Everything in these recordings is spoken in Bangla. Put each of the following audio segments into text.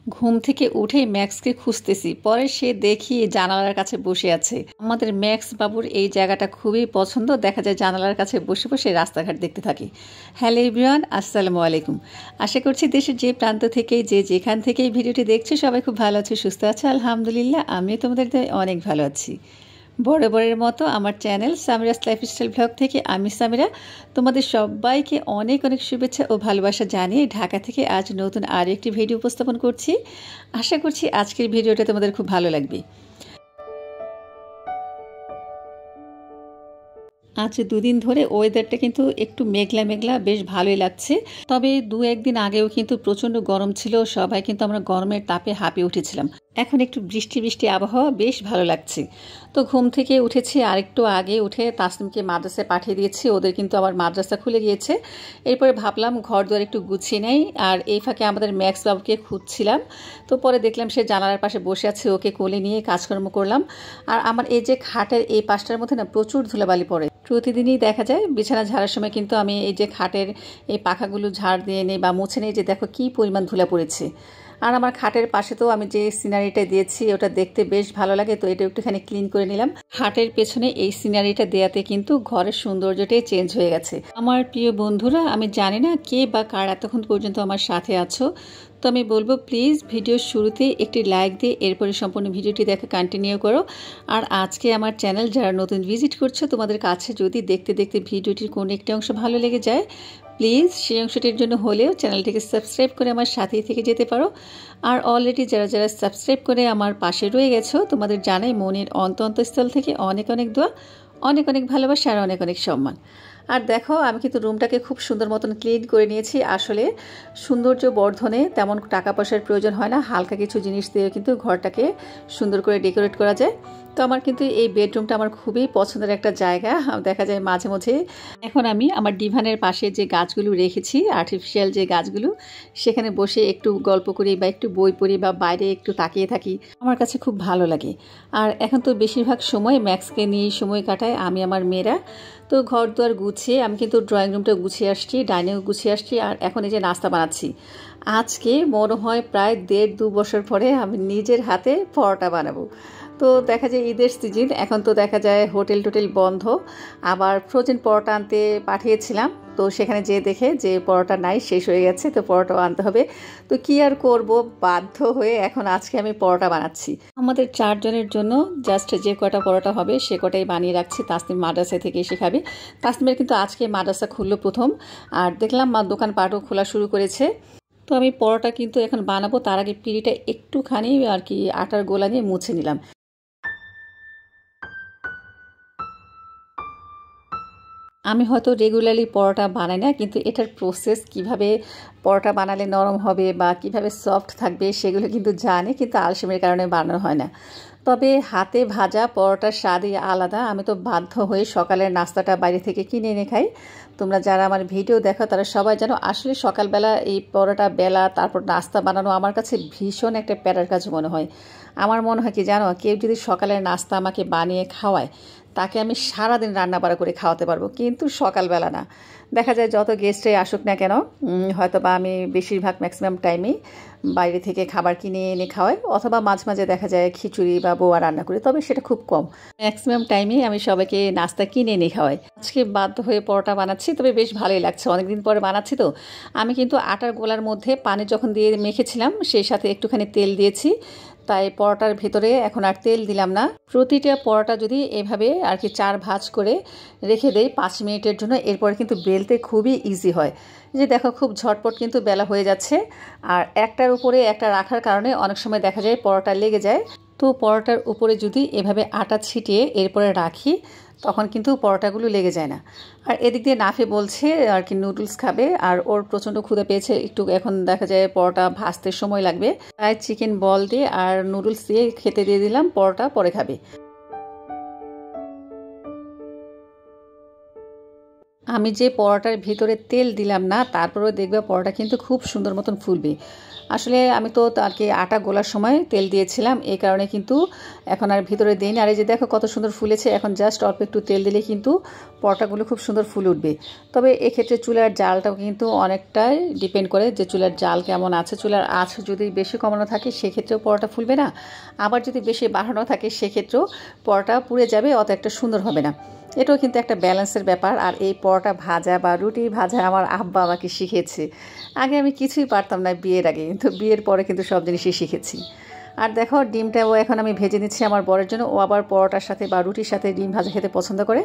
ঘুম থেকে উঠেই ম্যাক্সকে খুঁজতেছি, পরে সে দেখি জানালার কাছে বসে আছে। আমাদের ম্যাক্স বাবুর এই জায়গাটা খুবই পছন্দ, দেখা যায় জানালার কাছে বসে বসে রাস্তাঘাট দেখতে থাকি। হ্যালো এভরিওয়ান, আসসালামু আলাইকুম। আশা করছি দেশের যে প্রান্ত থেকেই যে যেখান থেকেই ভিডিওটি দেখছে সবাই খুব ভালো আছে, সুস্থ আছে। আলহামদুলিল্লাহ, আমিও তোমাদের অনেক ভালো আছি। বরাবরের মতো আমার চ্যানেল সামিরাস লাইফস্টাইল ব্লগ থেকে আমি সামিরা তোমাদের সবাইকে অনেক অনেক শুভেচ্ছা ও ভালোবাসা জানিয়ে ঢাকা থেকে আজ নতুন আর একটি ভিডিও উপস্থাপন করছি। আশা করছি আজকের ভিডিওটা তোমাদের খুব ভালো লাগবে। আজ দুদিন ধরে ওয়েদারটা কিন্তু একটু মেঘলা মেঘলা, বেশ ভালোই লাগছে। তবে দু একদিন আগেও কিন্তু প্রচণ্ড গরম ছিল, সবাই কিন্তু আমরা গরমের তাপে হাঁপিয়ে উঠেছিলাম। এখন একটু বৃষ্টি বৃষ্টি আবহাওয়া, বেশ ভালো লাগছে। তো ঘুম থেকে উঠেছি, আরেকটু আগে উঠে তাসনিমকে মাদ্রাসায় পাঠিয়ে দিয়েছি, ওদের কিন্তু আবার মাদ্রাসা খুলে গিয়েছে। এরপরে ভাবলাম ঘর দুয়ার একটু গুছিয়ে নেই, আর এই ফাঁকে আমাদের ম্যাক্স বাবুকে খুঁজছিলাম। তো পরে দেখলাম সে জানালার পাশে বসে আছে, ওকে কোলে নিয়ে কাজকর্ম করলাম। আর আমার এই যে খাটের এই পাশটার মধ্যে না প্রচুর ধুলাবালি পড়ে, প্রতিদিনই দেখা যায় বিছানা ঝাড়ার সময় কিন্তু আমি এই যে খাটের এই পাখাগুলো ঝাড় দিয়ে নেই বা মুছে নেই, যে দেখো কি পরিমাণ ধুলা পড়েছে। আর আমার খাটের পাশে তো আমি যে সিনারিটা দিয়েছি ওটা দেখতে বেশ ভালো লাগে, তো এটা একটুখানি ক্লিন করে নিলাম। খাটের পেছনে এই সিনারিটা দেওয়াতে কিন্তু ঘরের সৌন্দর্যটাই চেঞ্জ হয়ে গেছে। আমার প্রিয় বন্ধুরা, আমি জানি না কে বা কার এতক্ষণ পর্যন্ত আমার সাথে আছো, তো আমি বলবো প্লিজ ভিডিওর শুরুতে একটি লাইক দিয়ে এরপরে সম্পূর্ণ ভিডিওটি দেখা কন্টিনিউ করো। আর আজকে আমার চ্যানেল যারা নতুন ভিজিট করছো, তোমাদের কাছে যদি দেখতে দেখতে ভিডিওটির কোনো একটি অংশ ভালো লেগে যায়, প্লিজ সেই অংশটির জন্য হলেও চ্যানেলটিকে সাবস্ক্রাইব করে আমার সাথেই থেকে যেতে পারো। আর অলরেডি যারা যারা সাবস্ক্রাইব করে আমার পাশে রয়ে গেছো, তোমাদের জানাই মনের অন্তঃস্থল থেকে অনেক অনেক দোয়া, অনেক অনেক ভালোবাসা আর অনেক অনেক সম্মান। আর দেখো আমি কিন্তু রুমটাকে খুব সুন্দর মতন ক্লিন করে নিয়েছি। আসলে সৌন্দর্য বর্ধনে তেমন টাকা পয়সার প্রয়োজন হয় না, হালকা কিছু জিনিস দিয়ে কিন্তু ঘরটাকে সুন্দর করে ডেকোরেট করা যায়। তো আমার কিন্তু এই বেডরুমটা আমার খুবই পছন্দের একটা জায়গা। দেখা যায় মাঝে মাঝে এখন আমি আমার ডিভানের পাশে যে গাছগুলো রেখেছি, আর্টিফিশিয়াল যে গাছগুলো, সেখানে বসে একটু গল্প করি বা একটু বই পড়ি বা বাইরে একটু তাকিয়ে থাকি, আমার কাছে খুব ভালো লাগে। আর এখন তো বেশিরভাগ সময় ম্যাক্সকে নিয়েই সময় কাটায় আমি আমার মেয়েরা। তো ঘর দুয়ার গুছিয়ে আমি কিন্তু ড্রয়িং রুমটা গুছিয়ে আসছি, ডাইনিংও গুছিয়ে আসছি, আর এখন এই যে নাস্তা বানাচ্ছি। আজকে মনে হয় প্রায় 1.5-2 বছর পরে আমি নিজের হাতে পরোটা বানাবো। তো দেখা যায় ঈদের সিজন, এখন তো দেখা যায় হোটেল টোটেল বন্ধ। আবার ফ্রোজেন পরোটা আনতে পাঠিয়েছিলাম, তো সেখানে যেয়ে দেখে যে পরোটা নাই, শেষ হয়ে গেছে, তো পরোটাও আনতে হবে। তো কি আর করব, বাধ্য হয়ে এখন আজকে আমি পরোটা বানাচ্ছি। আমাদের 4 জনের জন্য জাস্ট যে কটা পরোটা হবে সে কটাই বানিয়ে রাখছি। তাসনিম মাদ্রাসা থেকে এসে খাবে। তাসনিমের কিন্তু আজকে মাদ্রাসা খুললো প্রথম, আর দেখলাম মা দোকানপাটও খোলা শুরু করেছে। তো আমি পরোটা কিন্তু এখন বানাবো, তার আগে পিঁড়িটা একটুখানি আর কি আটার গোলা দিয়ে মুছে নিলাম। আমি হয়তো রেগুলারলি পরোটা বানাই না, কিন্তু এটার প্রসেস কিভাবে পরোটা বানালে নরম হবে বা কিভাবে সফট থাকবে সেগুলো কিন্তু জানি, কিন্তু আলসেমির কারণে বানানো হয় না। তবে হাতে ভাজা পরোটার স্বাদই আলাদা। আমি তো বাধ্য হয়ে সকালের নাস্তাটা বাইরে থেকে কিনে এনে খাই। তোমরা যারা আমার ভিডিও দেখো তারা সবাই জানো, আসলে সকালবেলা এই পরোটা বেলা তারপর নাস্তা বানানো আমার কাছে ভীষণ একটা প্যারার কাজ মনে হয়। আমার মনে হয় কি জানো, কেউ যদি সকালের নাস্তা আমাকে বানিয়ে খাওয়ায়, তাকে আমি সারাদিন রান্না বাড়া করে খাওয়াতে পারবো, কিন্তু সকালবেলা না। দেখা যায় যত গেস্টে আসুক না কেন, হয়তো বা আমি বেশিরভাগ ম্যাক্সিমাম টাইমেই বাইরে থেকে খাবার কিনে এনে খাওয়াই, অথবা মাঝে মাঝে দেখা যায় খিচুড়ি বা বোয়া রান্না করি, তবে সেটা খুব কম। ম্যাক্সিমাম টাইমেই আমি সবাইকে নাস্তা কিনে এনে খাওয়াই। আজকে বাধ্য হয়ে পরোটা বানাচ্ছি, তবে বেশ ভালোই লাগছে, অনেকদিন পরে বানাচ্ছি তো। আমি কিন্তু আটার গোলার মধ্যে পানি যখন দিয়ে মেখেছিলাম, সেই সাথে একটুখানি তেল দিয়েছি, তাই পরোটার ভেতরে এখন আর তেল দিলাম না। প্রতিটা পরোটা যদি এভাবে আর কি 4 ভাঁজ করে রেখে দেই 5 মিনিটের জন্য, এরপরে কিন্তু বেলতে খুবই ইজি হয়। যে দেখো খুব ঝটপট কিন্তু বেলা হয়ে যাচ্ছে। আর একটার উপরে একটা রাখার কারণে অনেক সময় দেখা যায় পরোটা লেগে যায়। তো পরোটার উপরে যদি এভাবে আটা ছিটিয়ে এরপরে রাখি, তখন কিন্তু পরোটাগুলো লেগে যায় না। আর এদিক দিয়ে নাফে বলছে আর কি নুডলস খাবে, আর ওর প্রচণ্ড ক্ষুধা পেয়েছে একটু, এখন দেখা যায় পরোটা ভাজতে সময় লাগবে, তাই চিকেন বল দিয়ে আর নুডলস দিয়ে খেতে দিয়ে দিলাম, পরোটা পরে খাবে। আমি যে পরোটার ভিতরে তেল দিলাম না, তারপরেও দেখবে পরোটা কিন্তু খুব সুন্দর মতন ফুলবে। আসলে আমি তো আর কি আটা গোলার সময় তেল দিয়েছিলাম, এই কারণে কিন্তু এখন আর ভিতরে দিইনি। আর এই যে দেখো কত সুন্দর ফুলেছে, এখন জাস্ট অল্প একটু তেল দিলে কিন্তু পরোটাগুলো খুব সুন্দর ফুলে উঠবে। তবে এক্ষেত্রে চুলার জালটাও কিন্তু অনেকটাই ডিপেন্ড করে যে চুলার জাল কেমন আছে। চুলার আঁচ যদি বেশি কমানো থাকে সেক্ষেত্রেও পরোটা ফুলবে না, আবার যদি বেশি বাড়ানো থাকে সেক্ষেত্রেও পরোটা পুড়ে যাবে, অত একটা সুন্দর হবে না। এটাও কিন্তু একটা ব্যালেন্সের ব্যাপার। আর এই পরোটা ভাজা বা রুটি ভাজা আমার আব্বা আমাকে শিখিয়েছে। আগে আমি কিছুই পারতাম না বিয়ের আগে, কিন্তু বিয়ের পরে কিন্তু সব জিনিসই শিখেছি। আর দেখো ডিমটাও এখন আমি ভেজে নিচ্ছি আমার বরের জন্য। ও আবার পরোটার সাথে বা রুটির সাথে ডিম ভাজা খেতে পছন্দ করে,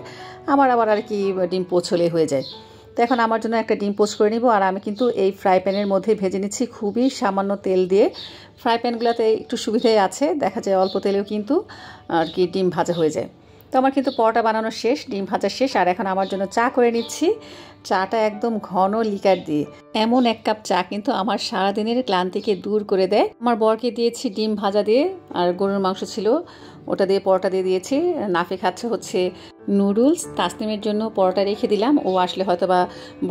আমার আবার আর কি ডিম পোচ হলে হয়ে যায়। তো এখন আমার জন্য একটা ডিম পোচ করে নিব। আর আমি কিন্তু এই ফ্রাই প্যানের মধ্যে ভেজে নিচ্ছি, খুবই সামান্য তেল দিয়ে। ফ্রাই প্যানগুলোতে একটু সুবিধাই আছে, দেখা যায় অল্প তেলেও কিন্তু আর কি ডিম ভাজা হয়ে যায়। তো আমার কিন্তু পরোটা বানানো শেষ, ডিম ভাজা শেষ। আর এখন আমার জন্য চা করে নিচ্ছি, চাটা একদম ঘন লিকার দিয়ে। এমন এক কাপ চা কিন্তু আমার সারাদিনের ক্লান্তিকে দূর করে দেয়। আমার বরকে দিয়েছি ডিম ভাজা দিয়ে, আর গরুর মাংস ছিল ওটা দিয়ে পরোটা দিয়ে দিয়েছি। নাফি খাচ্ছে হচ্ছে নুডলস। তাসনিমের জন্য পরোটা রেখে দিলাম, ও আসলে হয়তো বা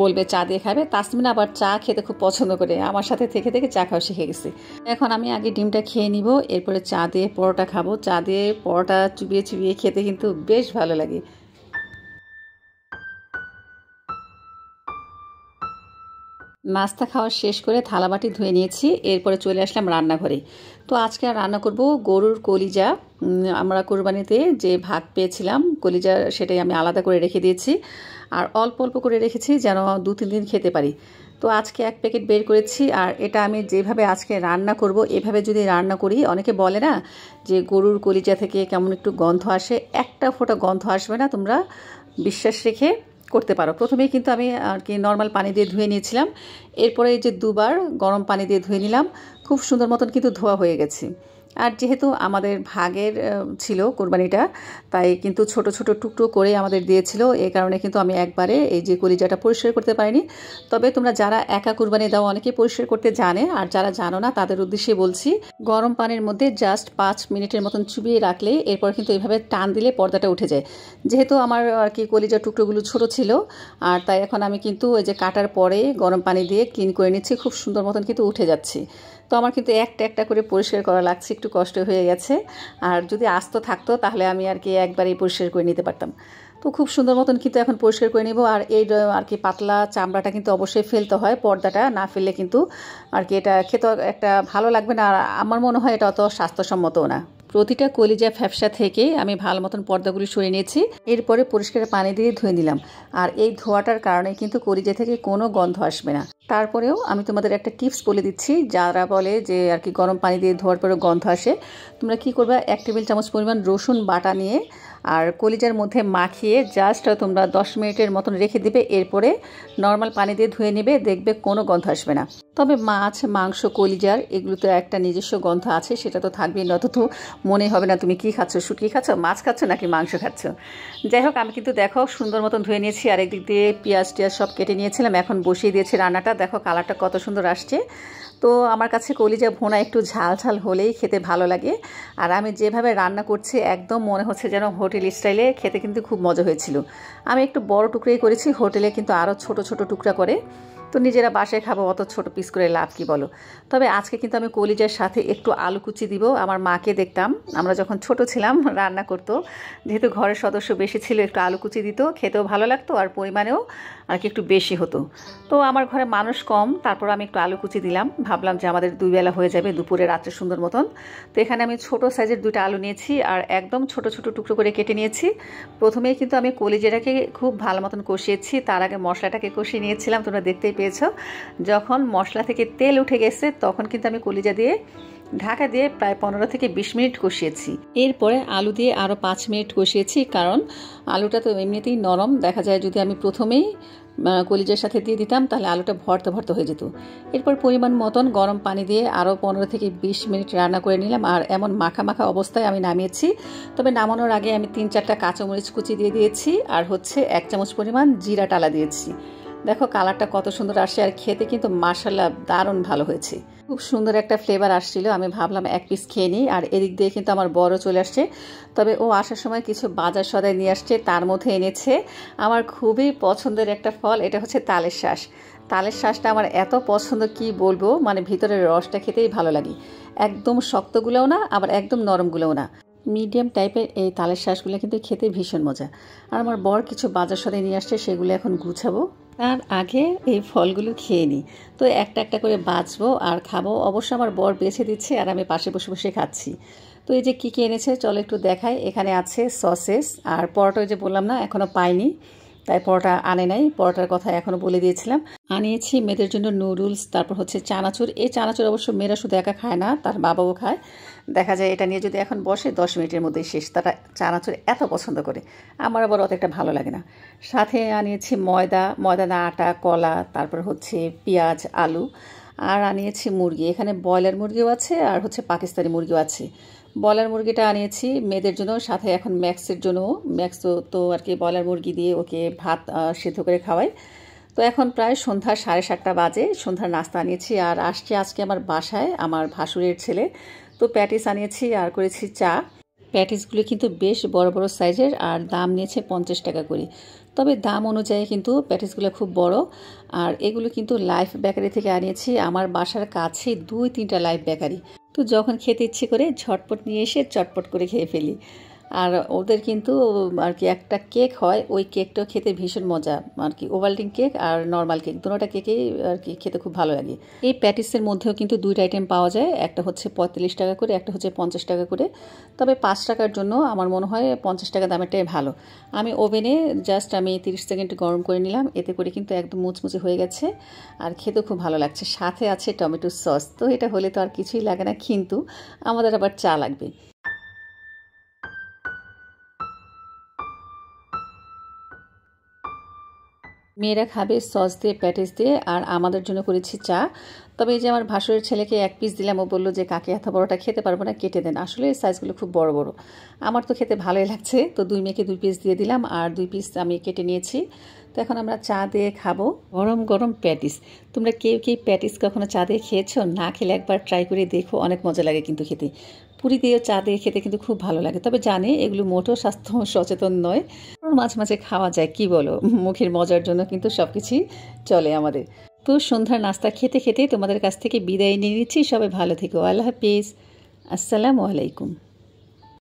বলবে চা দিয়ে খাবে। তাসনিম আবার চা খেতে খুব পছন্দ করে, আমার সাথে থেকে থেকে চা খাওয়া শিখে গেছে। এখন আমি আগে ডিমটা খেয়ে নিব, এরপরে চা দিয়ে পরোটা খাবো। চা দিয়ে পরোটা চুবিয়ে চুবিয়ে খেতে কিন্তু বেশ ভালো লাগে। নাস্তা খাওয়া শেষ করে থালাবাটি ধুয়ে নিয়েছি, এরপরে চলে আসলাম রান্নাঘরে। তো আজকে রান্না করব গরুর কলিজা। আমরা কোরবানিতে যে ভাগ পেয়েছিলাম কলিজা, সেটাই আমি আলাদা করে রেখে দিয়েছি। আর অল্প অল্প করে রেখেছি যেন 2-3 দিন খেতে পারি। তো আজকে 1 প্যাকেট বের করেছি। আর এটা আমি যেভাবে আজকে রান্না করব, এভাবে যদি রান্না করি, অনেকে বলে না যে গরুর কলিজা থেকে কেমন একটু গন্ধ আসে, একটা ফোঁটা গন্ধ আসবে না, তোমরা বিশ্বাস রেখে করতে পারো। প্রথমেই কিন্তু আমি আর কি নর্মাল পানি দিয়ে ধুয়ে নিয়েছিলাম, এরপরে এই যে 2বার গরম পানি দিয়ে ধুয়ে নিলাম, খুব সুন্দর মতন কিন্তু ধোয়া হয়ে গেছে। আর যেহেতু আমাদের ভাগের ছিল কোরবানিটা, তাই কিন্তু ছোট ছোট টুকরো করে আমাদের দিয়েছিল, এই কারণে কিন্তু আমি একবারে এই যে কলিজাটা পরিষ্কার করতে পারিনি। তবে তোমরা যারা একা কোরবানি দাও অনেকে পরিষ্কার করতে জানে, আর যারা জানো না তাদের উদ্দেশ্যে বলছি, গরম পানির মধ্যে জাস্ট 5 মিনিটের মতন চুবিয়ে রাখলে এরপর কিন্তু এইভাবে টান দিলে পর্দাটা উঠে যায়। যেহেতু আমার আর কি কলিজার টুকরোগুলো ছোট ছিল, আর তাই এখন আমি কিন্তু ওই যে কাটার পরে গরম পানি দিয়ে ক্লিন করে নিচ্ছি, খুব সুন্দর মতন কিন্তু উঠে যাচ্ছে। তো আমার কিন্তু একটা একটা করে পরিষ্কার করা লাগছে, একটু কষ্ট হয়ে গেছে। আর যদি আস্ত থাকতো তাহলে আমি আর কি একবারেই পরিষ্কার করে নিতে পারতাম। তো খুব সুন্দর মতন কিন্তু এখন পরিষ্কার করে নেব। আর এই আর কি পাতলা চামড়াটা কিন্তু অবশ্যই ফেলতে হয়, পর্দাটা না ফেললে কিন্তু আর কি এটা খেতে একটা ভালো লাগবে না। আর আমার মনে হয় এটা অত স্বাস্থ্যসম্মতও না। প্রতিটা কলিজা ফ্যাপসা থেকে আমি ভালো মতন পর্দাগুলি সরিয়ে নিয়েছি, এরপরে পরিষ্কার পানি দিয়ে ধুয়ে নিলাম। আর এই ধোয়াটার কারণে কিন্তু কলিজা থেকে কোনো গন্ধ আসবে না। তারপরেও আমি তোমাদের একটা টিপস বলে দিচ্ছি, যারা বলে যে আর কি গরম পানি দিয়ে ধোয়ার পরে গন্ধ আসে, তোমরা কি করবে, 1 টেবিল চামচ পরিমাণ রসুন বাটা নিয়ে আর কলিজার মধ্যে মাখিয়ে জাস্ট তোমরা 10 মিনিটের মতন রেখে দিবে, এরপরে নর্মাল পানি দিয়ে ধুয়ে নেবে, দেখবে কোনো গন্ধ আসবে না। তবে মাছ, মাংস, কলিজার এগুলোতে একটা নিজস্ব গন্ধ আছে, সেটা তো থাকবেই, নত তো মনে হবে না তুমি কী খাচ্ছ, শুটকি খাচ্ছ, মাছ খাচ্ছ নাকি মাংস খাচ্ছ। যাই হোক, আমি কিন্তু দেখো সুন্দর মতন ধুয়ে নিয়েছি, আর একদিক দিয়ে পেঁয়াজ টিয়াজ সব কেটে নিয়েছিলাম, এখন বসিয়ে দিয়েছি রান্নাটা। দেখো কালারটা কত সুন্দর আসছে। তো আমার কাছে কলিজা ভুনা একটু ঝাল ঝাল হলেই খেতে ভালো লাগে। আর আমি যেভাবে রান্না করছি একদম মনে হচ্ছে যেন হোটেল স্টাইলে, খেতে কিন্তু খুব মজা হয়েছিল। আমি একটু বড় টুকরাই করেছি, হোটেলে কিন্তু আরও ছোট ছোট টুকরা করে। তো নিজেরা বাসায় খাবো, অত ছোট পিস করে লাভ কি বলো। তবে আজকে কিন্তু আমি কলিজার সাথে একটু আলু কুচি দিব। আমার মাকে দেখতাম আমরা যখন ছোট ছিলাম রান্না করতো, যেহেতু ঘরের সদস্য বেশি ছিল, একটু আলু কুচি দিত, খেতেও ভালো লাগতো আর পরিমাণেও আর কি একটু বেশি হতো। তো আমার ঘরে মানুষ কম, তারপর আমি একটু আলু কুচি দিলাম, ভাবলাম যে আমাদের 2 বেলা হয়ে যাবে, দুপুরে রাত্রে সুন্দর মতন। তো এখানে আমি ছোট সাইজের 2টা আলু নিয়েছি আর একদম ছোট ছোট টুকরো করে কেটে নিয়েছি। প্রথমেই কিন্তু আমি কলিজাটাকে খুব ভালো মতন কষিয়েছি, তার আগে মশলাটাকে কষিয়ে নিয়েছিলাম, তোমরা দেখতেই পেয়েছো। যখন মশলা থেকে তেল উঠে গেছে তখন কিন্তু আমি কলিজা দিয়ে ঢাকা দিয়ে প্রায় 15 থেকে 20 মিনিট কষিয়েছি। এরপরে আলু দিয়ে আরও 5 মিনিট কষিয়েছি, কারণ আলুটা তো এমনিতেই নরম, দেখা যায় যদি আমি প্রথমেই কলিজার সাথে দিয়ে দিতাম তাহলে আলুটা ভর্তা ভর্তা হয়ে যেত। এরপর পরিমাণ মতন গরম পানি দিয়ে আরও 15 থেকে 20 মিনিট রান্না করে নিলাম, আর এমন মাখা মাখা অবস্থায় আমি নামিয়েছি। তবে নামানোর আগে আমি 3-4টা কাঁচামরিচ কুচি দিয়ে দিয়েছি, আর হচ্ছে 1 চামচ পরিমাণ জিরা টালা দিয়েছি। দেখো কালারটা কত সুন্দর আসছে, আর খেতে কিন্তু মাশাআল্লাহ দারুণ ভালো হয়েছে, খুব সুন্দর একটা ফ্লেভার আসছিল। আমি ভাবলাম 1 পিস খেয়ে নিই। আর এদিক দিয়ে কিন্তু আমার বড় চলে আসছে, তবে ও আসার সময় কিছু বাজার সদাই নিয়ে আসছে, তার মধ্যে এনেছে আমার খুবই পছন্দের একটা ফল, এটা হচ্ছে তালের শাঁস। তালের শাঁসটা আমার এত পছন্দ কি বলবো, মানে ভিতরের রসটা খেতেই ভালো লাগে। একদম শক্তগুলোও না, আবার একদম নরমগুলোও না, মিডিয়াম টাইপের এই তালের শাঁসগুলো কিন্তু খেতে ভীষণ মজা। আর আমার বর কিছু বাজার সদাই নিয়ে আসছে, সেগুলো এখন গুছাবো। তার আগে এই ফলগুলো খেয়ে নিই। তো একটা একটা করে বাছবো আর খাবো। অবশ্য আমার বর বেছে দিচ্ছে আর আমি পাশে বসে বসে খাচ্ছি। তো এই যে কী কী এনেছে চলো একটু দেখাই। এখানে আছে সসেস আর পরোটা, ওই যে বললাম না এখনও পাইনি, তাই পরোটা আনে নাই। পরোটার কথা এখনও বলে দিয়েছিলাম। আনিয়েছি মেয়েদের জন্য নুডলস, তারপর হচ্ছে চানাচুর। এই চানাচুর অবশ্য মেয়েরা শুধু একা খায় না, তার বাবাও খায়। দেখা যায় এটা নিয়ে যদি এখন বসে 10 মিনিটের মধ্যেই শেষ। তারা চানাচুর এত পছন্দ করে, আমার আবার অত একটা ভালো লাগে না। সাথে আনিয়েছি ময়দা না আটা, কলা, তারপর হচ্ছে পেঁয়াজ, আলু। আর আনিয়েছি মুরগি। এখানে ব্রয়লার মুরগিও আছে আর হচ্ছে পাকিস্তানি মুরগিও আছে। ব্রয়লার মুরগিটা আনিয়েছি মেয়েদের জন্য, সাথে এখন ম্যাক্সের জন্য। ম্যাক্স তো আর কি ব্রয়লার মুরগি দিয়ে ওকে ভাত সিদ্ধ করে খাওয়াই। তো এখন প্রায় সন্ধ্যা 7:30 বাজে। সন্ধ্যার নাস্তা আনিয়েছি আর আসছি আজকে আমার বাসায় আমার ভাসুরের ছেলে। তো প্যাটিস আনিয়েছি আর করেছি চা। প্যাটিসগুলো কিন্তু বেশ বড় বড় সাইজের আর দাম নিয়েছে 50 টাকা করে। তবে দাম অনুযায়ী কিন্তু প্যাটিসগুলো খুব বড়। আর এগুলো কিন্তু লাইফ বেকারি থেকে আনিয়েছি। আমার বাসার কাছেই 2-3টা লাইফ বেকারি। তো যখন খেতে ইচ্ছে করে ঝটপট নিয়ে এসে চটপট করে খেয়ে ফেলি। আর ওদের কিন্তু আর কি একটা কেক হয়, ওই কেকটাও খেতে ভীষণ মজা। আর কি ওভালটিন কেক আর নর্মাল কেক, দুটোটা কেকেই আর কি খেতে খুব ভালো লাগে। এই প্যাটিসের মধ্যেও কিন্তু 2টা আইটেম পাওয়া যায়, একটা হচ্ছে 45 টাকা করে, একটা হচ্ছে 50 টাকা করে। তবে 5 টাকার জন্য আমার মনে হয় 50 টাকা দামেরটাই ভালো। আমি ওভেনে জাস্ট 30 সেকেন্ড গরম করে নিলাম, এতে করে কিন্তু একদম মুচমুচে হয়ে গেছে আর খেতেও খুব ভালো লাগছে। সাথে আছে টমেটো সস। তো এটা হলে তো আর কিছুই লাগে না, কিন্তু আমাদের আবার চা লাগবে। মেয়েরা খাবে সস দিয়ে, প্যাটিস দিয়ে, আর আমাদের জন্য করেছি চা। তবে এই যে আমার ভাসুরের ছেলেকে 1 পিস দিলাম, ও বললো যে কাকে এত বড়টা খেতে পারবো না, কেটে দেন। আসলে সাইজগুলো খুব বড় বড়, আমার তো খেতে ভালোই লাগছে। তো 2 মেয়েকে 2 পিস দিয়ে দিলাম আর 2 পিস আমি কেটে নিয়েছি। তো এখন আমরা চা দিয়ে খাবো গরম গরম প্যাটিস। তোমরা কেউ কি প্যাটিস কখনো চা দিয়ে খেয়েছো? না খেলে একবার ট্রাই করে দেখো, অনেক মজা লাগে কিন্তু খেতে। পুরি দিয়েও চা দিয়ে খেতে কিন্তু খুব ভালো লাগে। তবে জানি এগুলো মোটেও স্বাস্থ্য সচেতন নয়, মাঝে মাঝে খাওয়া যায়, কি বলো, মুখের মজার জন্য কিন্তু সব কিছুই চলে আমাদের। তো সন্ধ্যার নাস্তা খেতে খেতে তোমাদের কাছ থেকে বিদায় নিয়ে নিচ্ছি। সবাই ভালো থেকো। আল্লাহ হাফিজ। আসসালামু আলাইকুম।